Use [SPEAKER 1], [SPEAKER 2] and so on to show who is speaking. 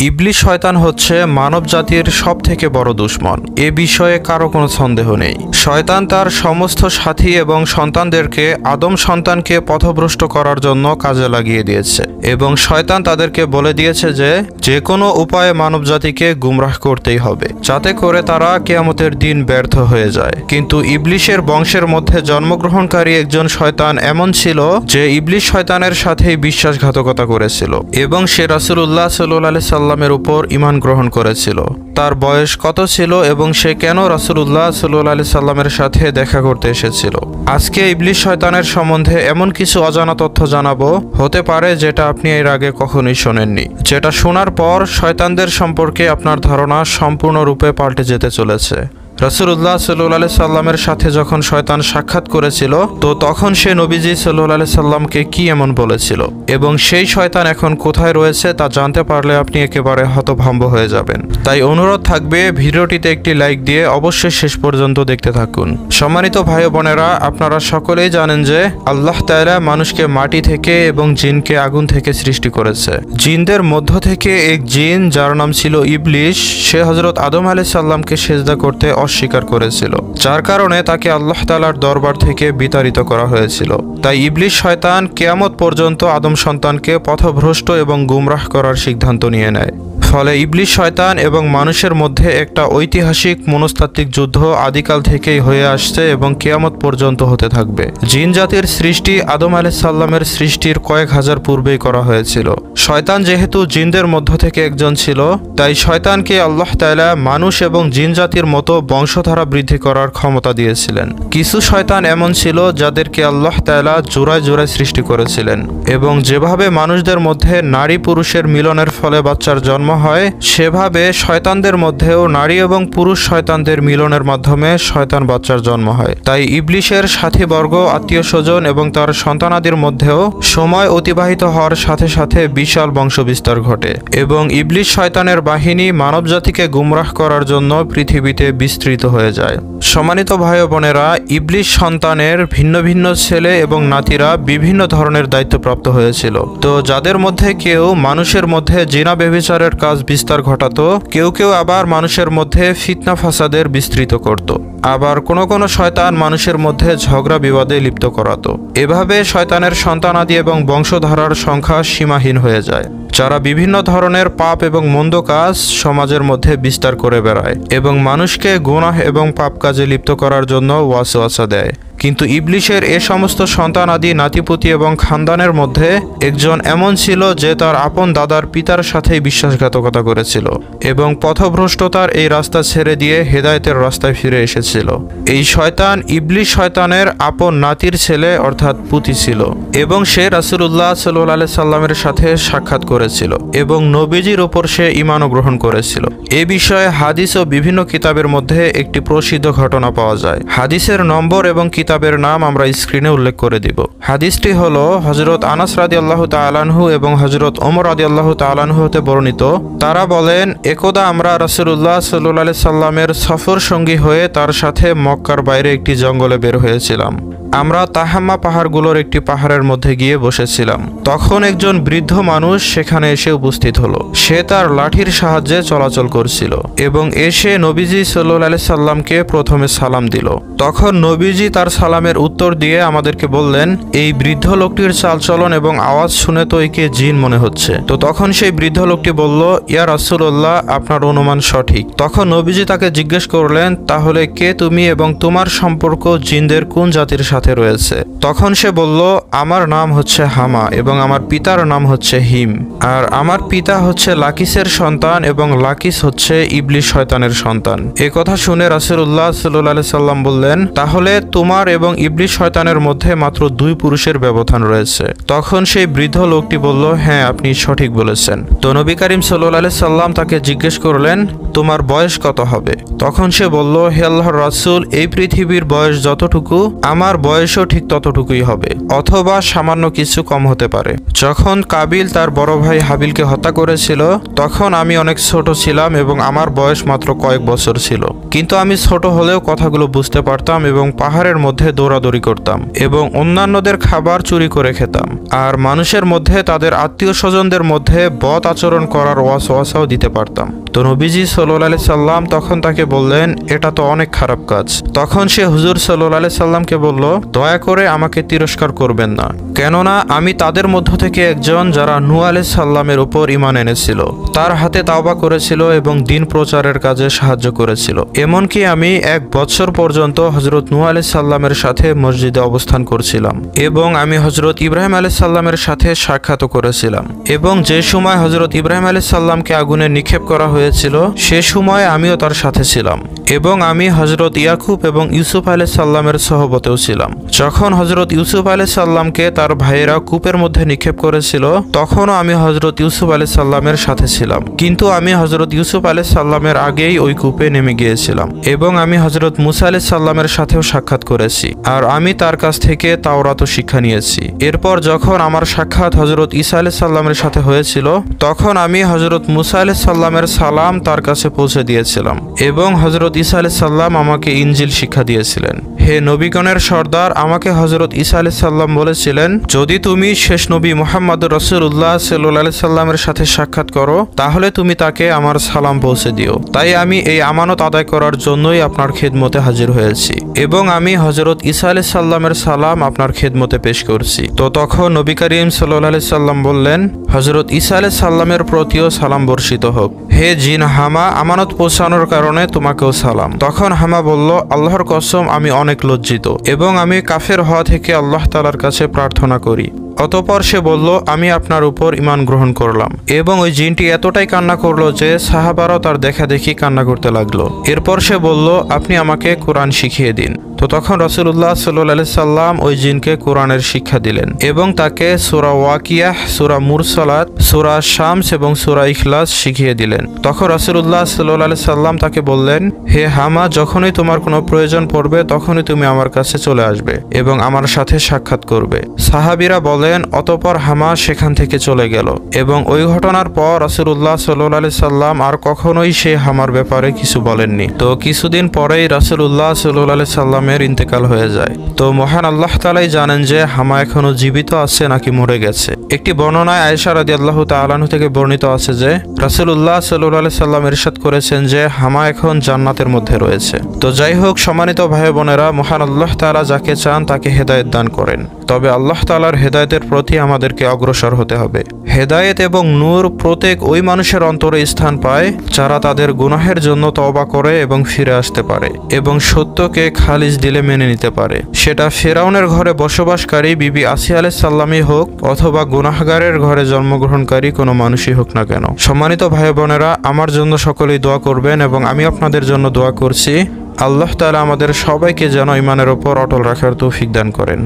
[SPEAKER 1] ইবলিশ শয়তান হচ্ছে মানব জাতির সবথেকে বড় দুশমন। এ বিষয়ে কারো কোনো সন্দেহ নেই। শয়তান তার সমস্ত সাথী এবং সন্তানদেরকে আদম সন্তানকে পথভ্রষ্ট করার জন্য কাজে লাগিয়ে দিয়েছে এবং শয়তান তাদেরকে বলে দিয়েছে যে কোনো উপায়ে মানব জাতিকে গুমরাহ করতেই হবে, যাতে করে তারা কিয়ামতের দিন ব্যর্থ হয়ে যায়। কিন্তু ইবলিশের বংশের মধ্যে জন্মগ্রহণকারী একজন শয়তান এমন ছিল যে ইবলিশ শয়তানের সাথেই বিশ্বাসঘাতকতা করেছিল এবং সে রাসূলুল্লাহ সাল্লাল্লাহু আলাইহি সাল্লামের উপর ঈমান গ্রহণ করেছিল। তার বয়স কত ছিল এবং সে কেন রাসূলুল্লাহ সাল্লাল্লাহু আলাইহি সাল্লামের সাথে দেখা করতে এসেছিল। আজকে ইবলিশ শয়তানের সম্বন্ধে এমন কিছু অজানা তথ্য জানাবো, হতে পারে যেটা আপনি এর আগে কখনোই শোনেননি, যেটা শোনার পর শয়তানদের সম্পর্কে আপনার ধারণা সম্পূর্ণরূপে পাল্টে যেতে চলেছে। রাসূলুল্লাহ সাল্লাল্লাহু আলাইহি সাল্লামের সাথে যখন শয়তান সাক্ষাৎ করেছিল, তো তখন সে নবীজি সাল্লাল্লাহু আলাইহি সাল্লামকে কি এমন বলেছিল এবং সেই শয়তান এখন কোথায় রয়েছে তা জানতে পারলে আপনি একেবারে হতভম্ব হয়ে যাবেন। তাই অনুরোধ থাকবে ভিডিওটিতে একটি লাইক দিয়ে অবশ্যই শেষ পর্যন্ত দেখতে থাকুন। সম্মানিত ভাই বোনেরা, আপনারা সকলেই জানেন যে আল্লাহ তাআলা মানুষকে মাটি থেকে এবং জিনকে আগুন থেকে সৃষ্টি করেছে। জিনদের মধ্য থেকে এক জিন, যার নাম ছিল ইবলিশ, সে হযরত আদম আলাইহিস সালামকে সিজদা করতে অস্বীকার করেছিল, যার কারণে তাকে আল্লাহ তাআলার দরবার থেকে বিতাড়িত করা হয়েছিল। তাই ইবলিশ শয়তান কিয়ামত পর্যন্ত আদম সন্তানকে পথভ্রষ্ট এবং গুমরাহ করার সিদ্ধান্ত নিয়ে নেয়। ফলে ইবলিশ শয়তান এবং মানুষের মধ্যে একটা ঐতিহাসিক মনস্তাত্ত্বিক যুদ্ধ আদিকাল থেকেই হয়ে আসছে এবং কিয়ামত পর্যন্ত হতে থাকবে। জিন জাতির সৃষ্টি আদম আলাইহিস সালামের সৃষ্টির কয়েক হাজার পূর্বেই করা হয়েছিল। শয়তান যেহেতু জিনদের মধ্য থেকে একজন ছিল, তাই শয়তানকে আল্লাহ তাআলা মানুষ এবং জিন জাতির মতো বংশধারা বৃদ্ধি করার ক্ষমতা দিয়েছিলেন। কিছু শয়তান এমন ছিল যাদেরকে আল্লাহ তাআলা জোড়ায় জোড়ায় সৃষ্টি করেছিলেন এবং যেভাবে মানুষদের মধ্যে নারী পুরুষের মিলনের ফলে বাচ্চার জন্ম হয়, সেভাবে শয়তানদের মধ্যেও নারী এবং পুরুষ শয়তানদের মিলনের মাধ্যমে শয়তান বাচ্চার জন্ম হয়। তাই ইবলিশের সাথীবর্গ, আত্মীয় স্বজন এবং তার সন্তানাদির মধ্যেও সময় অতিবাহিত হওয়ার সাথে সাথে বিশাল বংশবিস্তার ঘটে এবং ইবলিশ শয়তানের বাহিনী মানবজাতিকে গুমরাহ করার জন্য পৃথিবীতে বিস্তৃত হয়ে যায়। সম্মানিত ভাই বোনেরা, ইবলিশ সন্তানের ভিন্ন ভিন্ন ছেলে এবং নাতিরা বিভিন্ন ধরনের দায়িত্বপ্রাপ্ত হয়েছিল। তো যাদের মধ্যে কেউ মানুষের মধ্যে জিনা ব্যভিচারের কাজ বিস্তার ঘটাতো, কেউ কেউ আবার মানুষের মধ্যে ফিতনা ফাসাদের বিস্তৃত করত, আবার কোন কোন শয়তান মানুষের মধ্যে ঝগড়া বিবাদে লিপ্ত করাতো। এভাবে শয়তানের সন্তানাদি এবং বংশধারার সংখ্যা সীমাহীন হয়ে যায়, যারা বিভিন্ন ধরনের পাপ এবং মন্দ কাজ সমাজের মধ্যে বিস্তার করে বেড়ায় এবং মানুষকে গুনাহ এবং পাপ কাজে লিপ্ত করার জন্য ওয়াসওয়াসা দেয়। কিন্তু ইবলিশের এ সমস্ত সন্তান আদি নাতিপুতি এবং খানদানের মধ্যে একজন এমন ছিল যে তার আপন দাদার পিতার সাথেই বিশ্বাসঘাতকতা করেছিল এবং পথভ্রষ্টতার এই রাস্তা ছেড়ে দিয়ে হেদায়েতের রাস্তায় ফিরে এসেছিল। এই শয়তান ইবলিশ শয়তানের আপন নাতির ছেলে অর্থাৎ পুতি ছিল এবং সে রাসূলুল্লাহ সাল্লাল্লাহু আলাইহি সাল্লামের সাথে সাক্ষাৎ করেছিল এবং নবীজির ওপর সে ঈমানও গ্রহণ করেছিল। এ বিষয়ে হাদিস ও বিভিন্ন কিতাবের মধ্যে একটি প্রসিদ্ধ ঘটনা পাওয়া যায়। হাদিসের নম্বর এবং কিতাবের নাম আমরা স্ক্রিনে উল্লেখ করে দিব। হাদিসটি হলো হযরত আনাস রাদিয়াল্লাহু তাআলা আনহু এবং হযরত ওমর রাদিয়াল্লাহু তাআলা আনহু হতে বর্ণিত। তারা বলেন, একদা আমরা রাসূলুল্লাহ সাল্লাল্লাহু আলাইহি সাল্লামের সফর সঙ্গী হয়ে তার সাথে মক্কার বাইরে একটি জঙ্গলে বের হয়েছিলাম। আমরা তাহাম্মা পাহাড়গুলোর একটি পাহাড়ের মধ্যে গিয়ে বসেছিলাম। তখন একজন বৃদ্ধ মানুষ সেখানে এসে উপস্থিত হলো। সে তার লাঠির সাহায্যে চলাচল করছিল এবং এসে নবীজি সাল্লাল্লাহু আলাইহি সাল্লামকে প্রথমে সালাম দিল। তখন নবীজি তার সালামের উত্তর দিয়ে আমাদেরকে বললেন, এই বৃদ্ধ লোকটির চালচলন এবং আওয়াজ শুনে তো একে জিন মনে হচ্ছে। তো তখন সেই বৃদ্ধ লোকটি বলল, ইয়া রাসূলুল্লাহ, আপনার অনুমান সঠিক। তখন নবীজি তাকে জিজ্ঞেস করলেন, তাহলে কে তুমি এবং তোমার সম্পর্ক জিনদের কোন জাতির সাথে রয়েছে? তখন সে বলল, আমার নাম হচ্ছে হামা এবং আমার পিতার নাম হচ্ছে হিম, আর আমার পিতা হচ্ছে লাকিসের সন্তান এবং লাকিস হচ্ছে ইবলিশ শয়তানের সন্তান। এ কথা শুনে রাসূলুল্লাহ সাল্লাল্লাহু আলাইহি সাল্লাম বললেন, তাহলে তোমার এবং ইবলিশ শয়তানের মধ্যে মাত্র 2 পুরুষের ব্যবধান রয়েছে। তখন সেই বৃদ্ধ লোকটি বলল, হ্যাঁ, আপনি সঠিক বলেছেন। তো নবী করিম সাল্লাল্লাহু আলাইহি সাল্লাম তাকে জিজ্ঞেস করলেন, তোমার বয়স কত হবে? তখন সে বলল, হে আল্লাহর রাসূল, এই পৃথিবীর বয়স যতটুকু, আমার বয়স বয়সও ঠিক ততটুকুই হবে, অথবা সামান্য কিছু কম হতে পারে। যখন কাবিল তার বড় ভাই হাবিলকে হত্যা করেছিল তখন আমি অনেক ছোট ছিলাম এবং আমার বয়স মাত্র কয়েক বছর ছিল। কিন্তু আমি ছোট হলেও কথাগুলো বুঝতে পারতাম এবং পাহাড়ের মধ্যে দৌড়াদৌড়ি করতাম এবং অন্যান্যদের খাবার চুরি করে খেতাম, আর মানুষের মধ্যে তাদের আত্মীয় স্বজনদের মধ্যে বদ আচরণ করার ওয়াসওয়াসাও দিতে পারতাম। তো নবীজি সাল্লাল্লাহু আলাইহি সাল্লাম তখন তাকে বললেন, এটা তো অনেক খারাপ কাজ। তখন সে হুজুর সাল্লাল্লাহু আলাইহি সাল্লামকে বলল, দয়া করে আমাকে তিরস্কার করবেন না, কেননা আমি তাদের মধ্য থেকে একজন যারা নূহ আলাইহিস সালামের উপর ঈমান এনেছিল, তার হাতে তাওবা করেছিল এবং দিন প্রচারের কাজে সাহায্য করেছিল। এমনকি আমি 1 বছর পর্যন্ত হযরত নূহ আলাইহিস সালামের সাথে মসজিদে অবস্থান করছিলাম এবং আমি হযরত ইব্রাহিম আলাইহিস সালামের সাথে সাক্ষাৎ করেছিলাম। এবং যে সময় হযরত ইব্রাহিম আলাইহিস সালামকে আগুনে নিক্ষেপ করা হয়েছিল সে সময় আমিও তার সাথে ছিলাম এবং আমি হযরত ইয়াকুব এবং ইউসুফ আলাইহিস সালামের সহবতেও ছিলাম। যখন হযরত ইউসুফ আলাইহিস সালামকে তার ভাইয়েরা কূপের মধ্যে নিক্ষেপ করেছিল তখনও আমি হযরত ইউসুফ আলাইহিস সালামের সাথে ছিলাম, কিন্তু আমি হযরত ইউসুফ আলাইহিস সালামের আগেই ওই কূপে নেমে গিয়েছিলাম। এবং আমি হযরত মুসা আলাইহিস সালামের সাথেও সাক্ষাৎ করেছি, আর আমি তার কাছ থেকে তাওরাত শিক্ষা নিয়েছি। এরপর যখন আমার সাক্ষাৎ হযরত ঈসা আলাইহিস সালামের সাথে হয়েছিল তখন আমি হযরত মুসা আলাইহিস সালামের সালাম তার কাছে পৌঁছে দিয়েছিলাম এবং হযরত ঈসা আলাইহিস সালাম আমাকে ইনজিল শিক্ষা দিয়েছিলেন। হে নবীগণের সর্দার, আমাকে হযরত ঈসা আলাইহিস সালাম বলেছিলেন, যদি তুমি শেষ নবী মুহাম্মদুর রাসূলুল্লাহ সাল্লাল্লাহু আলাইহি সাল্লামের সাথে সাক্ষাৎ করো তাহলে তুমি তাকে আমার সালাম পৌঁছে দিও। তাই আমি এই আমানত আদায় করার জন্যই আপনার খেদমতে হাজির হয়েছি এবং আমি হযরত ঈসা আলাইহিস সালামের সালাম আপনার খেদমতে পেশ করছি। তো তখন নবী করিম সাল্লাল্লাহু আলাইহি সাল্লাম বললেন, হযরত ঈসা আলাইহিস সালামের প্রতিও সালাম বর্ষিত হোক। হে জিন হামা, আমানত পৌঁছানোর কারণে তোমাকেও সালাম। তখন হামা বলল, আল্লাহর কসম আমি অনেক লজ্জিত এবং আমি কাফের হওয়া থেকে আল্লাহ তাআলার কাছে প্রার্থনা করি। অতঃপর সে বলল, আমি আপনার উপর ঈমান গ্রহণ করলাম। এবং ওই জিনটি এতটাই কান্না করলো যে সাহাবারাও তার দেখা দেখি কান্না করতে লাগলো। এরপর সে বলল, আপনি আমাকে কোরআন শিখিয়ে দিন। তো তখন রাসূলুল্লাহ সাল্লাল্লাহু আলাইহি সাল্লাম ওই জিনকে কোরআনের শিক্ষা দিলেন এবং তাকে সূরা ওয়াকিয়াহ, সূরা মুরসালাত, সূরা শামস এবং সূরা ইখলাস শিখিয়ে দিলেন। তখন রাসূলুল্লাহ সাল্লাল্লাহু আলাইহি সাল্লাম তাকে বললেন, হে হামা, যখনই তোমার কোনো প্রয়োজন পড়বে তখনই তুমি আমার কাছে চলে আসবে এবং আমার সাথে সাক্ষাৎ করবে। সাহাবীরা বলেন, অতঃপর হামা সেখান থেকে চলে গেল এবং ওই ঘটনার পর রাসূলুল্লাহ সাল্লাল্লাহু আলাইহি সাল্লাম আর কখনোই সেই হামার ব্যাপারে কিছু বলেননি। তো কিছুদিন পরেই রাসূলুল্লাহ সাল্লাল্লাহু আলাইহি সাল্লামের ইন্তেকাল হয়ে যায়। তো মহান আল্লাহ তাআলাই জানেন যে হামা এখনো জীবিত আছে নাকি মরে গেছে। একটি বর্ণনায় আয়েশা রাদিয়াল্লাহু তাআলা আনহা থেকে বর্ণিত আছে যে রাসূলুল্লাহ সাল্লাল্লাহু আলাইহি সাল্লাম ইরশাদ করেছেন যে হামা এখন জান্নাতের মধ্যে রয়েছে। তো যাই হোক, সম্মানিত ভাই বোনেরা, মহান আল্লাহ তাআলা যাকে চান তাকে হেদায়েত দান করেন, তবে আল্লাহ তাআলার হেদায়েতের প্রতি আমাদেরকে অগ্রসর হতে হবে। হেদায়েত এবং নূর প্রত্যেক ওই মানুষের অন্তরে স্থান পায় যারা তাদের গুনাহের জন্য তওবা করে এবং ফিরে আসতে পারে এবং সত্যকে খালিস দিলে মেনে নিতে পারে। সেটা ফেরাউনের ঘরে বসবাসকারী বিবি আসিয়া আলাইহিস সালামই হোক অথবা গুনাহগারের ঘরে জন্মগ্রহণকারী কোনো মানুষই হোক না কেন। সম্মানিত ভাই বোনেরা, আমার জন্য সকলেই দোয়া করবেন এবং আমি আপনাদের জন্য দোয়া করছি। আল্লাহ তাআলা আমাদের সবাইকে যেন ঈমানের উপর অটল রাখার তৌফিক দান করেন।